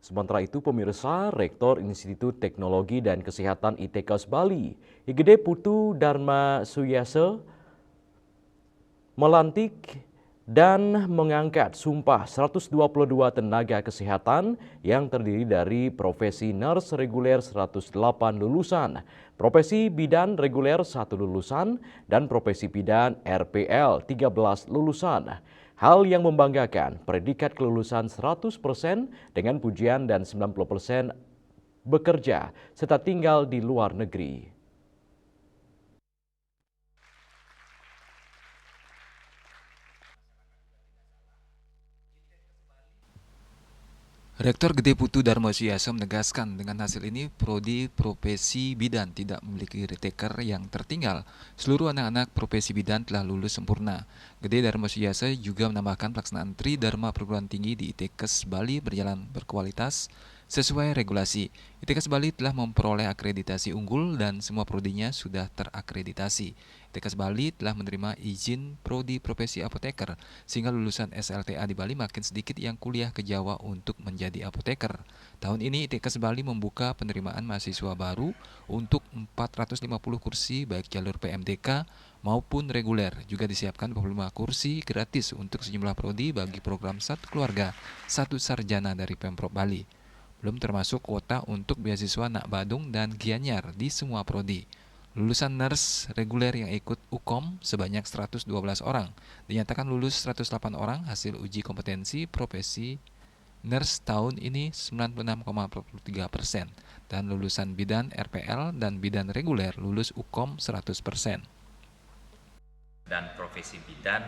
Sementara itu, pemirsa, Rektor Institut Teknologi dan Kesehatan ITKS Bali, Igede Putu Dharma Suyase, melantik dan mengangkat sumpah 122 tenaga kesehatan yang terdiri dari profesi nurse reguler 108 lulusan, profesi bidan reguler 1 lulusan, dan profesi bidan RPL 13 lulusan. Hal yang membanggakan, predikat kelulusan 100% dengan pujian dan 90% bekerja serta tinggal di luar negeri. Rektor Gede Putu Dharma Suyase menegaskan dengan hasil ini prodi profesi bidan tidak memiliki retaker yang tertinggal. Seluruh anak-anak profesi bidan telah lulus sempurna. Gede Dharma Suyase juga menambahkan pelaksanaan Tri Dharma perguruan tinggi di ITKS Bali berjalan berkualitas sesuai regulasi. ITKS Bali telah memperoleh akreditasi unggul dan semua prodinya sudah terakreditasi. ITKS Bali telah menerima izin prodi profesi apoteker, sehingga lulusan SLTA di Bali makin sedikit yang kuliah ke Jawa untuk menjadi apoteker. Tahun ini ITKS Bali membuka penerimaan mahasiswa baru untuk 450 kursi baik jalur PMDK maupun reguler. Juga disiapkan 25 kursi gratis untuk sejumlah prodi bagi program Satu Keluarga, Satu Sarjana dari Pemprov Bali. Belum termasuk kuota untuk beasiswa Nak Badung dan Gianyar di semua prodi. Lulusan nurse reguler yang ikut UKOM sebanyak 112 orang. Dinyatakan lulus 108 orang hasil uji kompetensi profesi nurse tahun ini 96,43%. Dan lulusan bidan RPL dan bidan reguler lulus UKOM 100%. Dan profesi bidan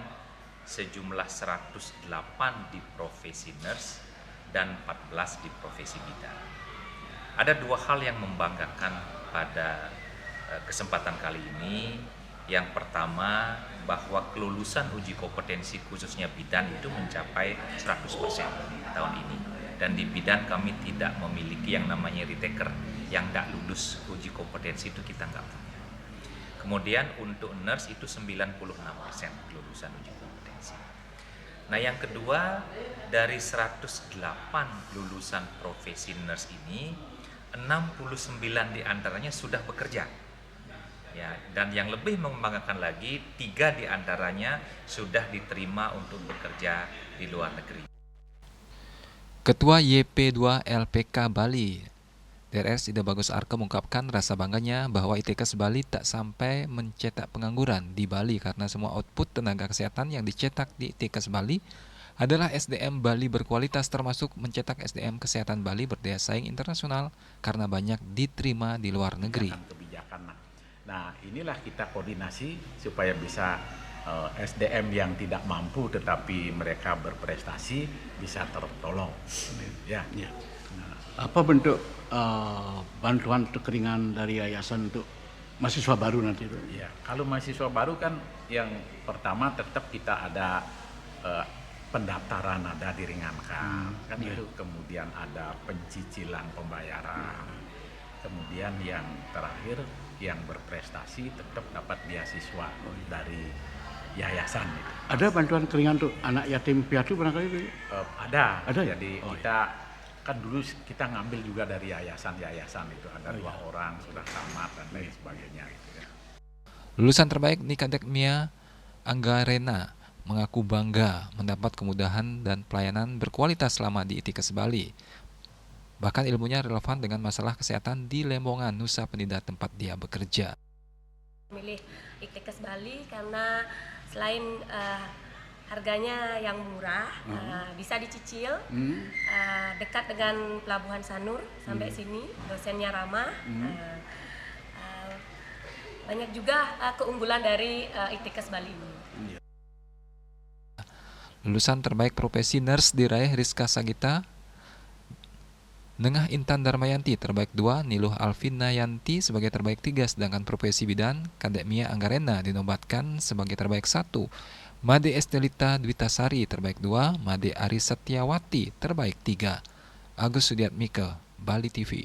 sejumlah 108 di profesi nurse dan 14 di profesi bidan. Ada dua hal yang membanggakan pada kesempatan kali ini. Yang pertama, bahwa kelulusan uji kompetensi khususnya bidan itu mencapai 100% tahun ini. Dan di bidan kami tidak memiliki yang namanya retaker, yang tidak lulus uji kompetensi itu kita nggak punya. Kemudian untuk nurse itu 96% kelulusan uji kompetensi. Nah yang kedua, dari 108 lulusan profesi nurse ini, 69 diantaranya sudah bekerja. Ya, dan yang lebih membanggakan lagi, 3 diantaranya sudah diterima untuk bekerja di luar negeri. Ketua YP2 LPK Bali, DRS Ida Bagus Arke mengungkapkan rasa bangganya bahwa ITKS Bali tak sampai mencetak pengangguran di Bali karena semua output tenaga kesehatan yang dicetak di ITKS Bali adalah SDM Bali berkualitas, termasuk mencetak SDM kesehatan Bali berdaya saing internasional karena banyak diterima di luar negeri. Nah, inilah kita koordinasi supaya bisa SDM yang tidak mampu tetapi mereka berprestasi bisa tertolong. Ya. Nah, apa bentuk bantuan kekeringan dari yayasan untuk mahasiswa baru nanti itu? Ya, kalau mahasiswa baru kan yang pertama tetap kita ada pendaftaran ada diringankan, kan itu. Kemudian ada pencicilan pembayaran. Kemudian yang terakhir yang berprestasi tetap dapat beasiswa dari yayasan. Ada bantuan keringan untuk anak yatim piatu barangkali itu? Ada. Ya? Jadi kita kan dulu kita ngambil juga dari yayasan-yayasan itu ada 2 orang sudah tamat dan lain sebagainya. Gitu ya. Lulusan terbaik Nikadekmia Anggarena mengaku bangga mendapat kemudahan dan pelayanan berkualitas selama di ITKS Bali. Bahkan ilmunya relevan dengan masalah kesehatan di Lembongan, Nusa Penida tempat dia bekerja. Milih ITKS Bali karena selain harganya yang murah, bisa dicicil, dekat dengan Pelabuhan Sanur sampai sini, dosennya ramah. Banyak juga keunggulan dari ITKS Bali ini. Lulusan terbaik profesi nurse diraih Rizka Sagita, Nengah Intan Darmayanti terbaik 2, Niluh Alvinayanti sebagai terbaik 3, sedangkan profesi bidan Kadekmia Anggarena dinobatkan sebagai terbaik 1. Made Estelita Dwitasari terbaik 2, Made Ari Setiawati terbaik 3. Agus Sudiatmike, Bali TV.